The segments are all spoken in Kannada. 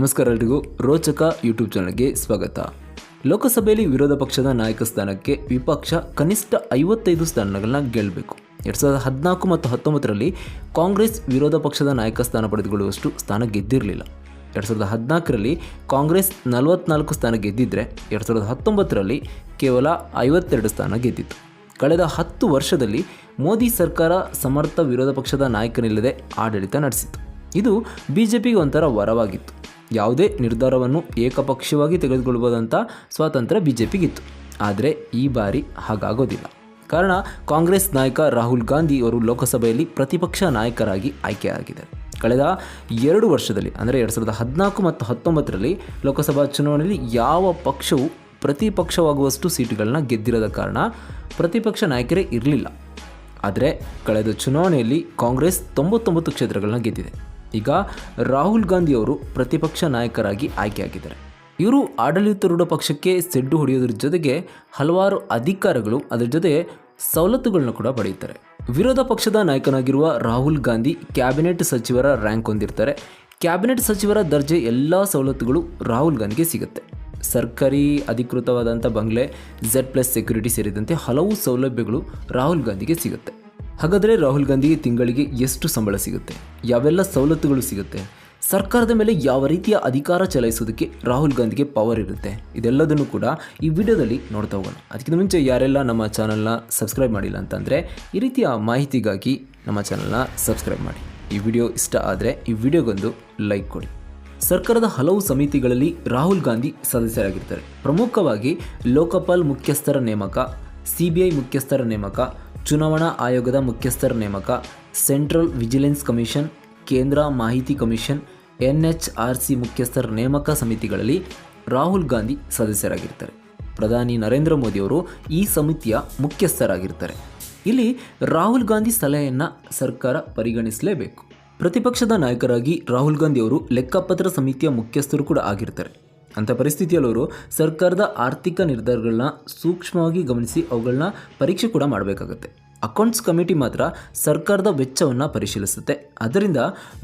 ನಮಸ್ಕಾರ ಎಲ್ರಿಗೂ. ರೋಚಕ ಯೂಟ್ಯೂಬ್ ಚಾನಲ್ಗೆ ಸ್ವಾಗತ. ಲೋಕಸಭೆಯಲ್ಲಿ ವಿರೋಧ ಪಕ್ಷದ ನಾಯಕ ಸ್ಥಾನಕ್ಕೆ ವಿಪಕ್ಷ ಕನಿಷ್ಠ 55 ಸ್ಥಾನಗಳನ್ನ ಗೆಲ್ಲಬೇಕು. 2014 ಮತ್ತು 19ರಲ್ಲಿ ಕಾಂಗ್ರೆಸ್ ವಿರೋಧ ಪಕ್ಷದ ನಾಯಕ ಸ್ಥಾನ ಪಡೆದುಕೊಳ್ಳುವಷ್ಟು ಸ್ಥಾನ ಗೆದ್ದಿರಲಿಲ್ಲ. 2014ರಲ್ಲಿ ಕಾಂಗ್ರೆಸ್ 44 ಸ್ಥಾನ ಗೆದ್ದಿದ್ದರೆ 2019ರಲ್ಲಿ ಕೇವಲ 52 ಸ್ಥಾನ ಗೆದ್ದಿತ್ತು. ಕಳೆದ 10 ವರ್ಷದಲ್ಲಿ ಮೋದಿ ಸರ್ಕಾರ ಸಮರ್ಥ ವಿರೋಧ ಪಕ್ಷದ ನಾಯಕನಿಲ್ಲದೆ ಆಡಳಿತ ನಡೆಸಿತು. ಇದು ಬಿಜೆಪಿಗೆ ಒಂಥರ ವರವಾಗಿತ್ತು. ಯಾವುದೇ ನಿರ್ಧಾರವನ್ನು ಏಕಪಕ್ಷೀಯವಾಗಿ ತೆಗೆದುಕೊಳ್ಳಬಹುದಂಥ ಸ್ವಾತಂತ್ರ್ಯ ಬಿಜೆಪಿಗಿತ್ತು. ಆದರೆ ಈ ಬಾರಿ ಹಾಗಾಗೋದಿಲ್ಲ. ಕಾರಣ, ಕಾಂಗ್ರೆಸ್ ನಾಯಕ ರಾಹುಲ್ ಗಾಂಧಿ ಅವರು ಲೋಕಸಭೆಯಲ್ಲಿ ಪ್ರತಿಪಕ್ಷ ನಾಯಕರಾಗಿ ಆಯ್ಕೆಯಾಗಿದ್ದಾರೆ. ಕಳೆದ 2 ವರ್ಷದಲ್ಲಿ ಅಂದರೆ 2014 ಮತ್ತು 19ರಲ್ಲಿ ಲೋಕಸಭಾ ಚುನಾವಣೆಯಲ್ಲಿ ಯಾವ ಪಕ್ಷವು ಪ್ರತಿಪಕ್ಷವಾಗುವಷ್ಟು ಸೀಟುಗಳನ್ನ ಗೆದ್ದಿರದ ಕಾರಣ ಪ್ರತಿಪಕ್ಷ ನಾಯಕರೇ ಇರಲಿಲ್ಲ. ಆದರೆ ಕಳೆದ ಚುನಾವಣೆಯಲ್ಲಿ ಕಾಂಗ್ರೆಸ್ 99 ಕ್ಷೇತ್ರಗಳನ್ನ ಗೆದ್ದಿದೆ. ಈಗ ರಾಹುಲ್ ಗಾಂಧಿ ಅವರು ಪ್ರತಿಪಕ್ಷ ನಾಯಕರಾಗಿ ಆಯ್ಕೆಯಾಗಿದ್ದಾರೆ. ಇವರು ಆಡಳಿತಾರೂಢ ಪಕ್ಷಕ್ಕೆ ಸೆಡ್ಡು ಹೊಡೆಯೋದ್ರ ಜೊತೆಗೆ ಹಲವಾರು ಅಧಿಕಾರಗಳು, ಅದರ ಜೊತೆ ಸವಲತ್ತುಗಳನ್ನ ಕೂಡ ಪಡೆಯುತ್ತಾರೆ. ವಿರೋಧ ಪಕ್ಷದ ನಾಯಕನಾಗಿರುವ ರಾಹುಲ್ ಗಾಂಧಿ ಕ್ಯಾಬಿನೆಟ್ ಸಚಿವರ ರ್ಯಾಂಕ್ ಹೊಂದಿರ್ತಾರೆ. ಕ್ಯಾಬಿನೆಟ್ ಸಚಿವರ ದರ್ಜೆ ಎಲ್ಲ ಸವಲತ್ತುಗಳು ರಾಹುಲ್ ಗಾಂಧಿಗೆ ಸಿಗುತ್ತೆ. ಸರ್ಕಾರಿ ಅಧಿಕೃತವಾದಂಥ ಬಂಗ್ಲೆ, Z+ ಸೆಕ್ಯೂರಿಟಿ ಸೇರಿದಂತೆ ಹಲವು ಸೌಲಭ್ಯಗಳು ರಾಹುಲ್ ಗಾಂಧಿಗೆ ಸಿಗುತ್ತೆ. ಹಾಗಾದರೆ ರಾಹುಲ್ ಗಾಂಧಿಗೆ ತಿಂಗಳಿಗೆ ಎಷ್ಟು ಸಂಬಳ ಸಿಗುತ್ತೆ, ಯಾವೆಲ್ಲ ಸವಲತ್ತುಗಳು ಸಿಗುತ್ತೆ, ಸರ್ಕಾರದ ಮೇಲೆ ಯಾವ ರೀತಿಯ ಅಧಿಕಾರ ಚಲಾಯಿಸೋದಕ್ಕೆ ರಾಹುಲ್ ಗಾಂಧಿಗೆ ಪವರ್ ಇರುತ್ತೆ, ಇದೆಲ್ಲದನ್ನು ಕೂಡ ಈ ವಿಡಿಯೋದಲ್ಲಿ ನೋಡ್ತಾ ಹೋಗೋಣ. ಅದಕ್ಕಿಂತ ಮುಂಚೆ ಯಾರೆಲ್ಲ ನಮ್ಮ ಚಾನಲ್ನ ಸಬ್ಸ್ಕ್ರೈಬ್ ಮಾಡಿಲ್ಲ ಅಂತಂದರೆ ಈ ರೀತಿಯ ಮಾಹಿತಿಗಾಗಿ ನಮ್ಮ ಚಾನಲ್ನ ಸಬ್ಸ್ಕ್ರೈಬ್ ಮಾಡಿ. ಈ ವಿಡಿಯೋ ಇಷ್ಟ ಆದರೆ ಈ ವಿಡಿಯೋಗೊಂದು ಲೈಕ್ ಕೊಡಿ. ಸರ್ಕಾರದ ಹಲವು ಸಮಿತಿಗಳಲ್ಲಿ ರಾಹುಲ್ ಗಾಂಧಿ ಸದಸ್ಯರಾಗಿರ್ತಾರೆ. ಪ್ರಮುಖವಾಗಿ ಲೋಕಪಾಲ್ ಮುಖ್ಯಸ್ಥರ ನೇಮಕ, CBI ಮುಖ್ಯಸ್ಥರ ನೇಮಕ, ಚುನಾವಣಾ ಆಯೋಗದ ಮುಖ್ಯಸ್ಥರ ನೇಮಕ, ಸೆಂಟ್ರಲ್ ವಿಜಿಲೆನ್ಸ್ ಕಮಿಷನ್, ಕೇಂದ್ರ ಮಾಹಿತಿ ಕಮಿಷನ್, NHRC ಮುಖ್ಯಸ್ಥರ ನೇಮಕ ಸಮಿತಿಗಳಲ್ಲಿ ರಾಹುಲ್ ಗಾಂಧಿ ಸದಸ್ಯರಾಗಿರ್ತಾರೆ. ಪ್ರಧಾನಿ ನರೇಂದ್ರ ಮೋದಿಯವರು ಈ ಸಮಿತಿಯ ಮುಖ್ಯಸ್ಥರಾಗಿರ್ತಾರೆ. ಇಲ್ಲಿ ರಾಹುಲ್ ಗಾಂಧಿ ಸಲಹೆಯನ್ನು ಸರ್ಕಾರ ಪರಿಗಣಿಸಲೇಬೇಕು. ಪ್ರತಿಪಕ್ಷದ ನಾಯಕರಾಗಿ ರಾಹುಲ್ ಗಾಂಧಿ ಅವರು ಲೆಕ್ಕಪತ್ರ ಸಮಿತಿಯ ಮುಖ್ಯಸ್ಥರು ಕೂಡ ಆಗಿರ್ತಾರೆ. ಅಂಥ ಪರಿಸ್ಥಿತಿಯಲ್ಲಿ ಅವರು ಸರ್ಕಾರದ ಆರ್ಥಿಕ ನಿರ್ಧಾರಗಳನ್ನ ಸೂಕ್ಷ್ಮವಾಗಿ ಗಮನಿಸಿ ಅವುಗಳನ್ನ ಪರೀಕ್ಷೆ ಕೂಡ ಮಾಡಬೇಕಾಗುತ್ತೆ. ಅಕೌಂಟ್ಸ್ ಕಮಿಟಿ ಮಾತ್ರ ಸರ್ಕಾರದ ವೆಚ್ಚವನ್ನು ಪರಿಶೀಲಿಸುತ್ತೆ. ಆದ್ದರಿಂದ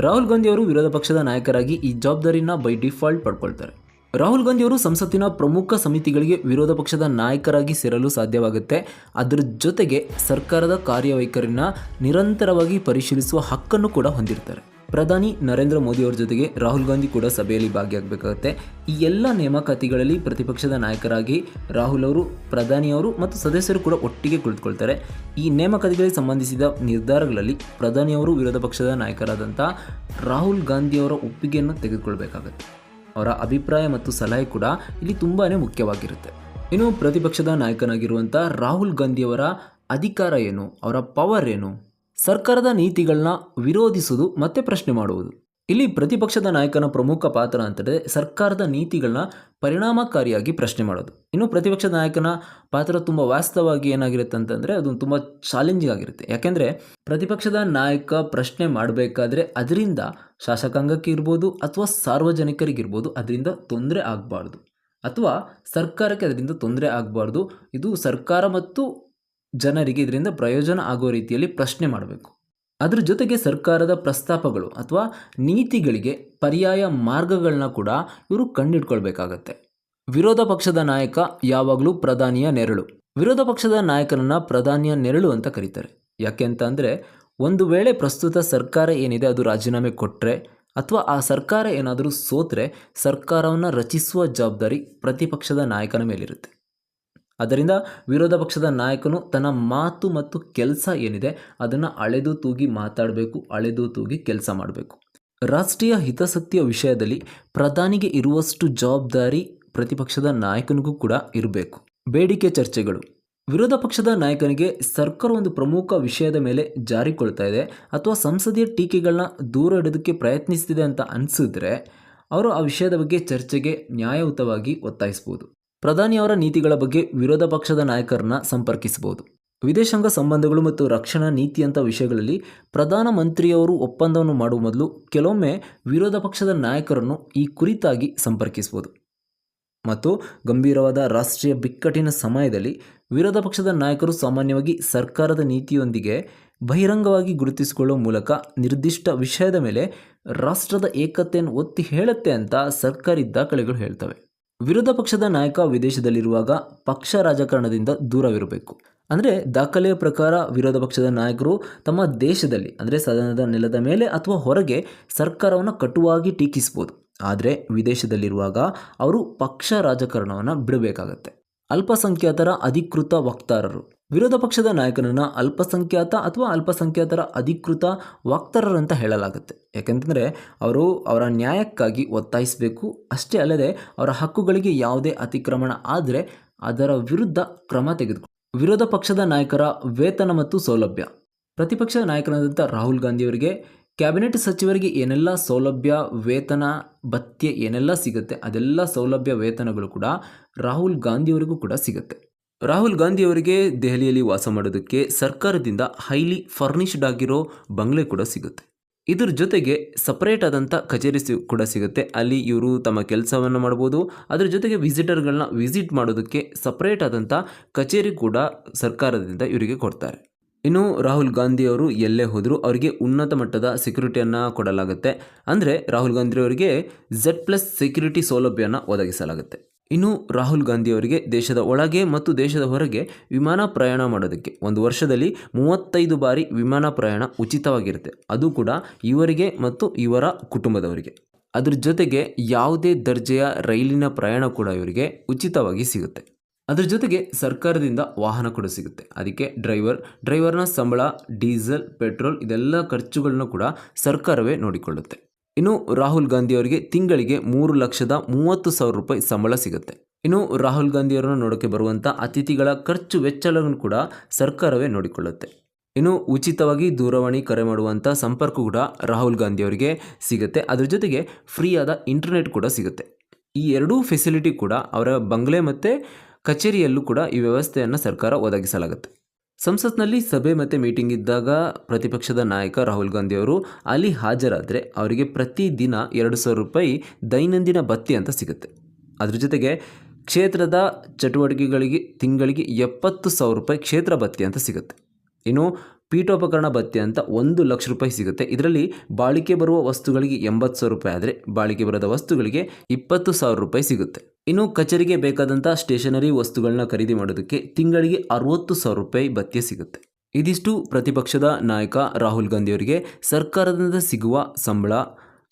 ರಾಹುಲ್ ಗಾಂಧಿ ಅವರು ವಿರೋಧ ಪಕ್ಷದ ನಾಯಕರಾಗಿ ಈ ಜವಾಬ್ದಾರಿನ ಬೈ ಡಿಫಾಲ್ಟ್ ಪಡ್ಕೊಳ್ತಾರೆ. ರಾಹುಲ್ ಗಾಂಧಿ ಅವರು ಸಂಸತ್ತಿನ ಪ್ರಮುಖ ಸಮಿತಿಗಳಿಗೆ ವಿರೋಧ ಪಕ್ಷದ ನಾಯಕರಾಗಿ ಸೇರಲು ಸಾಧ್ಯವಾಗುತ್ತೆ. ಅದರ ಜೊತೆಗೆ ಸರ್ಕಾರದ ಕಾರ್ಯವೈಖರಿನ ನಿರಂತರವಾಗಿ ಪರಿಶೀಲಿಸುವ ಹಕ್ಕನ್ನು ಕೂಡ ಹೊಂದಿರ್ತಾರೆ. ಪ್ರಧಾನಿ ನರೇಂದ್ರ ಮೋದಿಯವರ ಜೊತೆಗೆ ರಾಹುಲ್ ಗಾಂಧಿ ಕೂಡ ಸಭೆಯಲ್ಲಿ ಭಾಗಿಯಾಗಬೇಕಾಗುತ್ತೆ. ಈ ಎಲ್ಲ ನೇಮಕಾತಿಗಳಲ್ಲಿ ಪ್ರತಿಪಕ್ಷದ ನಾಯಕರಾಗಿ ರಾಹುಲ್ ಅವರು, ಪ್ರಧಾನಿಯವರು ಮತ್ತು ಸದಸ್ಯರು ಕೂಡ ಒಟ್ಟಿಗೆ ಕುಳಿತುಕೊಳ್ತಾರೆ. ಈ ನೇಮಕಾತಿಗಳಿಗೆ ಸಂಬಂಧಿಸಿದ ನಿರ್ಧಾರಗಳಲ್ಲಿ ಪ್ರಧಾನಿಯವರು ವಿರೋಧ ಪಕ್ಷದ ನಾಯಕರಾದಂಥ ರಾಹುಲ್ ಗಾಂಧಿಯವರ ಒಪ್ಪಿಗೆಯನ್ನು ತೆಗೆದುಕೊಳ್ಬೇಕಾಗತ್ತೆ. ಅವರ ಅಭಿಪ್ರಾಯ ಮತ್ತು ಸಲಹೆ ಕೂಡ ಇಲ್ಲಿ ತುಂಬಾ ಮುಖ್ಯವಾಗಿರುತ್ತೆ. ಇನ್ನು ಪ್ರತಿಪಕ್ಷದ ನಾಯಕನಾಗಿರುವಂಥ ರಾಹುಲ್ ಗಾಂಧಿಯವರ ಅಧಿಕಾರ ಏನು, ಅವರ ಪವರ್ ಏನು, ಸರ್ಕಾರದ ನೀತಿಗಳನ್ನ ವಿರೋಧಿಸುವುದು ಮತ್ತು ಪ್ರಶ್ನೆ ಮಾಡುವುದು. ಇಲ್ಲಿ ಪ್ರತಿಪಕ್ಷದ ನಾಯಕನ ಪ್ರಮುಖ ಪಾತ್ರ ಅಂತಂದರೆ ಸರ್ಕಾರದ ನೀತಿಗಳನ್ನ ಪರಿಣಾಮಕಾರಿಯಾಗಿ ಪ್ರಶ್ನೆ ಮಾಡೋದು. ಇನ್ನು ಪ್ರತಿಪಕ್ಷದ ನಾಯಕನ ಪಾತ್ರ ತುಂಬ ವಾಸ್ತವವಾಗಿ ಏನಾಗಿರುತ್ತೆ ಅಂತಂದರೆ ಅದು ತುಂಬ ಚಾಲೆಂಜಿಂಗ್ ಆಗಿರುತ್ತೆ. ಯಾಕೆಂದರೆ ಪ್ರತಿಪಕ್ಷದ ನಾಯಕ ಪ್ರಶ್ನೆ ಮಾಡಬೇಕಾದ್ರೆ ಅದರಿಂದ ಶಾಸಕಾಂಗಕ್ಕೆ ಇರ್ಬೋದು ಅಥವಾ ಸಾರ್ವಜನಿಕರಿಗಿರ್ಬೋದು ಅದರಿಂದ ತೊಂದರೆ ಆಗಬಾರ್ದು, ಅಥವಾ ಸರ್ಕಾರಕ್ಕೆ ಅದರಿಂದ ತೊಂದರೆ ಆಗಬಾರ್ದು. ಇದು ಸರ್ಕಾರ ಮತ್ತು ಜನರಿಗೆ ಇದರಿಂದ ಪ್ರಯೋಜನ ಆಗುವ ರೀತಿಯಲ್ಲಿ ಪ್ರಶ್ನೆ ಮಾಡಬೇಕು. ಅದರ ಜೊತೆಗೆ ಸರ್ಕಾರದ ಪ್ರಸ್ತಾಪಗಳು ಅಥವಾ ನೀತಿಗಳಿಗೆ ಪರ್ಯಾಯ ಮಾರ್ಗಗಳನ್ನ ಕೂಡ ಇವರು ಕಂಡಿಡ್ಕೊಳ್ಬೇಕಾಗತ್ತೆ. ವಿರೋಧ ಪಕ್ಷದ ನಾಯಕ ಯಾವಾಗಲೂ ಪ್ರಧಾನಿಯ ನೆರಳು. ವಿರೋಧ ಪಕ್ಷದ ನಾಯಕನನ್ನು ಪ್ರಧಾನಿಯ ನೆರಳು ಅಂತ ಕರೀತಾರೆ. ಯಾಕೆ ಅಂತ ಅಂದರೆ, ಒಂದು ವೇಳೆ ಪ್ರಸ್ತುತ ಸರ್ಕಾರ ಏನಿದೆ ಅದು ರಾಜೀನಾಮೆ ಕೊಟ್ಟರೆ ಅಥವಾ ಆ ಸರ್ಕಾರ ಏನಾದರೂ ಸೋತ್ರೆ ಸರ್ಕಾರವನ್ನು ರಚಿಸುವ ಜವಾಬ್ದಾರಿ ಪ್ರತಿಪಕ್ಷದ ನಾಯಕನ ಮೇಲಿರುತ್ತೆ. ಅದರಿಂದ ವಿರೋಧ ಪಕ್ಷದ ನಾಯಕನು ತನ್ನ ಮಾತು ಮತ್ತು ಕೆಲಸ ಏನಿದೆ ಅದನ್ನು ಅಳೆದು ತೂಗಿ ಮಾತಾಡಬೇಕು, ಅಳೆದು ತೂಗಿ ಕೆಲಸ ಮಾಡಬೇಕು. ರಾಷ್ಟ್ರೀಯ ಹಿತಾಸಕ್ತಿಯ ವಿಷಯದಲ್ಲಿ ಪ್ರಧಾನಿಗೆ ಇರುವಷ್ಟು ಜವಾಬ್ದಾರಿ ಪ್ರತಿಪಕ್ಷದ ನಾಯಕನಿಗೂ ಕೂಡ ಇರಬೇಕು. ಬೇಡಿಕೆ ಚರ್ಚೆಗಳು. ವಿರೋಧ ಪಕ್ಷದ ನಾಯಕನಿಗೆ ಸರ್ಕಾರ ಒಂದು ಪ್ರಮುಖ ವಿಷಯದ ಮೇಲೆ ಜಾರಿಕೊಳ್ತಾ ಇದೆ ಅಥವಾ ಸಂಸದೀಯ ಟೀಕೆಗಳನ್ನ ದೂರ ಇಡೋದಕ್ಕೆ ಪ್ರಯತ್ನಿಸ್ತಿದೆ ಅಂತ ಅನಿಸಿದ್ರೆ ಅವರು ಆ ವಿಷಯದ ಬಗ್ಗೆ ಚರ್ಚೆಗೆ ನ್ಯಾಯಯುತವಾಗಿ ಒತ್ತಾಯಿಸಬಹುದು. ಪ್ರಧಾನಿಯವರ ನೀತಿಗಳ ಬಗ್ಗೆ ವಿರೋಧ ಪಕ್ಷದ ನಾಯಕರನ್ನ ಸಂಪರ್ಕಿಸಬಹುದು. ವಿದೇಶಾಂಗ ಸಂಬಂಧಗಳು ಮತ್ತು ರಕ್ಷಣಾ ನೀತಿಯಂಥ ವಿಷಯಗಳಲ್ಲಿ ಪ್ರಧಾನಮಂತ್ರಿಯವರು ಒಪ್ಪಂದವನ್ನು ಮಾಡುವ ಮೊದಲು ಕೆಲವೊಮ್ಮೆ ವಿರೋಧ ಪಕ್ಷದ ನಾಯಕರನ್ನು ಈ ಕುರಿತಾಗಿ ಸಂಪರ್ಕಿಸಬಹುದು. ಮತ್ತು ಗಂಭೀರವಾದ ರಾಷ್ಟ್ರೀಯ ಬಿಕ್ಕಟ್ಟಿನ ಸಮಯದಲ್ಲಿ ವಿರೋಧ ಪಕ್ಷದ ನಾಯಕರು ಸಾಮಾನ್ಯವಾಗಿ ಸರ್ಕಾರದ ನೀತಿಯೊಂದಿಗೆ ಬಹಿರಂಗವಾಗಿ ಗುರುತಿಸಿಕೊಳ್ಳುವ ಮೂಲಕ ನಿರ್ದಿಷ್ಟ ವಿಷಯದ ಮೇಲೆ ರಾಷ್ಟ್ರದ ಏಕತೆಯನ್ನು ಒತ್ತಿ ಹೇಳುತ್ತೆ ಅಂತ ಸರ್ಕಾರಿ ದಾಖಲೆಗಳು ಹೇಳ್ತವೆ. ವಿರೋಧ ಪಕ್ಷದ ನಾಯಕ ವಿದೇಶದಲ್ಲಿರುವಾಗ ಪಕ್ಷ ರಾಜಕಾರಣದಿಂದ ದೂರವಿರಬೇಕು. ಅಂದರೆ ದಾಖಲೆಯ ಪ್ರಕಾರ ವಿರೋಧ ಪಕ್ಷದ ನಾಯಕರು ತಮ್ಮ ದೇಶದಲ್ಲಿ ಅಂದರೆ ಸದನದ ನೆಲದ ಮೇಲೆ ಅಥವಾ ಹೊರಗೆ ಸರ್ಕಾರವನ್ನು ಕಟುವಾಗಿ ಟೀಕಿಸ್ಬೋದು. ಆದರೆ ವಿದೇಶದಲ್ಲಿರುವಾಗ ಅವರು ಪಕ್ಷ ರಾಜಕಾರಣವನ್ನು ಬಿಡಬೇಕಾಗತ್ತೆ. ಅಲ್ಪಸಂಖ್ಯಾತರ ಅಧಿಕೃತ ವಕ್ತಾರರು. ವಿರೋಧ ಪಕ್ಷದ ನಾಯಕನನ್ನು ಅಲ್ಪಸಂಖ್ಯಾತ ಅಥವಾ ಅಲ್ಪಸಂಖ್ಯಾತರ ಅಧಿಕೃತ ವಕ್ತಾರರಂತ ಹೇಳಲಾಗುತ್ತೆ. ಯಾಕೆಂತಂದರೆ ಅವರು ಅವರ ನ್ಯಾಯಕ್ಕಾಗಿ ಒತ್ತಾಯಿಸಬೇಕು. ಅಷ್ಟೇ ಅಲ್ಲದೆ ಅವರ ಹಕ್ಕುಗಳಿಗೆ ಯಾವುದೇ ಅತಿಕ್ರಮಣ ಆದರೆ ಅದರ ವಿರುದ್ಧ ಕ್ರಮ ತೆಗೆದುಕೊಳ್ಳಿ. ವಿರೋಧ ಪಕ್ಷದ ನಾಯಕರ ವೇತನ ಮತ್ತು ಸೌಲಭ್ಯ. ಪ್ರತಿಪಕ್ಷ ನಾಯಕನಾದಂಥ ರಾಹುಲ್ ಗಾಂಧಿಯವರಿಗೆ ಕ್ಯಾಬಿನೆಟ್ ಸಚಿವರಿಗೆ ಏನೆಲ್ಲ ಸೌಲಭ್ಯ, ವೇತನ, ಭತ್ಯೆ ಏನೆಲ್ಲ ಸಿಗುತ್ತೆ ಅದೆಲ್ಲ ಸೌಲಭ್ಯ ವೇತನಗಳು ಕೂಡ ರಾಹುಲ್ ಗಾಂಧಿಯವರಿಗೂ ಕೂಡ ಸಿಗುತ್ತೆ. ರಾಹುಲ್ ಗಾಂಧಿಯವರಿಗೆ ದೆಹಲಿಯಲ್ಲಿ ವಾಸ ಮಾಡೋದಕ್ಕೆ ಸರ್ಕಾರದಿಂದ ಹೈಲಿ ಫರ್ನಿಷ್ಡ್ ಆಗಿರೋ ಬಂಗ್ಲೆ ಕೂಡ ಸಿಗುತ್ತೆ. ಇದ್ರ ಜೊತೆಗೆ ಸಪರೇಟ್ ಆದಂಥ ಕಚೇರಿ ಕೂಡ ಸಿಗುತ್ತೆ. ಅಲ್ಲಿ ಇವರು ತಮ್ಮ ಕೆಲಸವನ್ನು ಮಾಡ್ಬೋದು. ಅದರ ಜೊತೆಗೆ ವಿಸಿಟರ್ಗಳನ್ನ ವಿಸಿಟ್ ಮಾಡೋದಕ್ಕೆ ಸಪರೇಟ್ ಆದಂಥ ಕಚೇರಿ ಕೂಡ ಸರ್ಕಾರದಿಂದ ಇವರಿಗೆ ಕೊಡ್ತಾರೆ. ಇನ್ನು ರಾಹುಲ್ ಗಾಂಧಿಯವರು ಎಲ್ಲೇ ಹೋದರೂ ಅವರಿಗೆ ಉನ್ನತ ಮಟ್ಟದ ಸೆಕ್ಯೂರಿಟಿಯನ್ನು ಕೊಡಲಾಗುತ್ತೆ. ಅಂದರೆ ರಾಹುಲ್ ಗಾಂಧಿಯವರಿಗೆ Z+ ಸೆಕ್ಯೂರಿಟಿ ಸೌಲಭ್ಯನ ಒದಗಿಸಲಾಗುತ್ತೆ. ಇನ್ನು ರಾಹುಲ್ ಗಾಂಧಿಯವರಿಗೆ ದೇಶದ ಒಳಗೆ ಮತ್ತು ದೇಶದ ಹೊರಗೆ ವಿಮಾನ ಪ್ರಯಾಣ ಮಾಡೋದಕ್ಕೆ ಒಂದು ವರ್ಷದಲ್ಲಿ 35 ಬಾರಿ ವಿಮಾನ ಪ್ರಯಾಣ ಉಚಿತವಾಗಿರುತ್ತೆ. ಅದು ಕೂಡ ಇವರಿಗೆ ಮತ್ತು ಇವರ ಕುಟುಂಬದವರಿಗೆ. ಅದ್ರ ಜೊತೆಗೆ ಯಾವುದೇ ದರ್ಜೆಯ ರೈಲಿನ ಪ್ರಯಾಣ ಕೂಡ ಇವರಿಗೆ ಉಚಿತವಾಗಿ ಸಿಗುತ್ತೆ. ಅದ್ರ ಜೊತೆಗೆ ಸರ್ಕಾರದಿಂದ ವಾಹನ ಕೂಡ ಸಿಗುತ್ತೆ. ಅದಕ್ಕೆ ಡ್ರೈವರ್ನ ಸಂಬಳ, ಡೀಸೆಲ್, ಪೆಟ್ರೋಲ್ ಇದೆಲ್ಲ ಖರ್ಚುಗಳನ್ನ ಕೂಡ ಸರ್ಕಾರವೇ ನೋಡಿಕೊಳ್ಳುತ್ತೆ. ಇನ್ನು ರಾಹುಲ್ ಗಾಂಧಿಯವರಿಗೆ ತಿಂಗಳಿಗೆ 3,30,000 ರೂಪಾಯಿ ಸಂಬಳ ಸಿಗುತ್ತೆ. ಇನ್ನು ರಾಹುಲ್ ಗಾಂಧಿಯವರನ್ನು ನೋಡೋಕ್ಕೆ ಬರುವಂಥ ಅತಿಥಿಗಳ ಖರ್ಚು ವೆಚ್ಚಗಳನ್ನು ಕೂಡ ಸರ್ಕಾರವೇ ನೋಡಿಕೊಳ್ಳುತ್ತೆ. ಇನ್ನು ಉಚಿತವಾಗಿ ದೂರವಾಣಿ ಕರೆ ಮಾಡುವಂಥ ಸಂಪರ್ಕ ಕೂಡ ರಾಹುಲ್ ಗಾಂಧಿಯವರಿಗೆ ಸಿಗುತ್ತೆ. ಅದ್ರ ಜೊತೆಗೆ ಫ್ರೀಯಾದ ಇಂಟರ್ನೆಟ್ ಕೂಡ ಸಿಗುತ್ತೆ. ಈ ಎರಡೂ ಫೆಸಿಲಿಟಿ ಕೂಡ ಅವರ ಬಂಗ್ಲೆ ಮತ್ತು ಕಚೇರಿಯಲ್ಲೂ ಕೂಡ ಈ ವ್ಯವಸ್ಥೆಯನ್ನು ಸರ್ಕಾರ ಒದಗಿಸಲಾಗುತ್ತೆ. ಸಂಸತ್ನಲ್ಲಿ ಸಭೆ ಮತ್ತು ಮೀಟಿಂಗ್ ಇದ್ದಾಗ ಪ್ರತಿಪಕ್ಷದ ನಾಯಕ ರಾಹುಲ್ ಗಾಂಧಿಯವರು ಅಲ್ಲಿ ಹಾಜರಾದರೆ ಅವರಿಗೆ ಪ್ರತಿದಿನ 2,000 ರೂಪಾಯಿ ದೈನಂದಿನ ಭತ್ಯೆ ಅಂತ ಸಿಗುತ್ತೆ. ಅದ್ರ ಜೊತೆಗೆ ಕ್ಷೇತ್ರದ ಚಟುವಟಿಕೆಗಳಿಗೆ ತಿಂಗಳಿಗೆ 70,000 ರೂಪಾಯಿ ಕ್ಷೇತ್ರ ಭತ್ಯೆ ಅಂತ ಸಿಗುತ್ತೆ. ಇನ್ನು ಪೀಠೋಪಕರಣ ಭತ್ಯೆ ಅಂತ 1,00,000 ರೂಪಾಯಿ ಸಿಗುತ್ತೆ. ಇದರಲ್ಲಿ ಬಾಳಿಕೆ ಬರುವ ವಸ್ತುಗಳಿಗೆ 80,000 ರೂಪಾಯಿ ಆದರೆ ಬಾಳಿಕೆ ಬರದ ವಸ್ತುಗಳಿಗೆ 20,000 ರೂಪಾಯಿ ಸಿಗುತ್ತೆ. ಇನ್ನು ಕಚೇರಿಗೆ ಬೇಕಾದಂಥ ಸ್ಟೇಷನರಿ ವಸ್ತುಗಳನ್ನ ಖರೀದಿ ಮಾಡೋದಕ್ಕೆ ತಿಂಗಳಿಗೆ 60,000 ರೂಪಾಯಿ ಭತ್ಯೆ ಸಿಗುತ್ತೆ. ಇದಿಷ್ಟು ಪ್ರತಿಪಕ್ಷದ ನಾಯಕ ರಾಹುಲ್ ಗಾಂಧಿಯವರಿಗೆ ಸರ್ಕಾರದಿಂದ ಸಿಗುವ ಸಂಬಳ,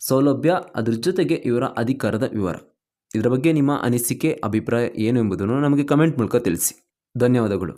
ಸೌಲಭ್ಯ, ಅದರ ಜೊತೆಗೆ ಇವರ ಅಧಿಕಾರದ ವಿವರ. ಇದರ ಬಗ್ಗೆ ನಿಮ್ಮ ಅನಿಸಿಕೆ, ಅಭಿಪ್ರಾಯ ಏನು ಎಂಬುದನ್ನು ನಮಗೆ ಕಮೆಂಟ್ ಮೂಲಕ ತಿಳಿಸಿ. ಧನ್ಯವಾದಗಳು.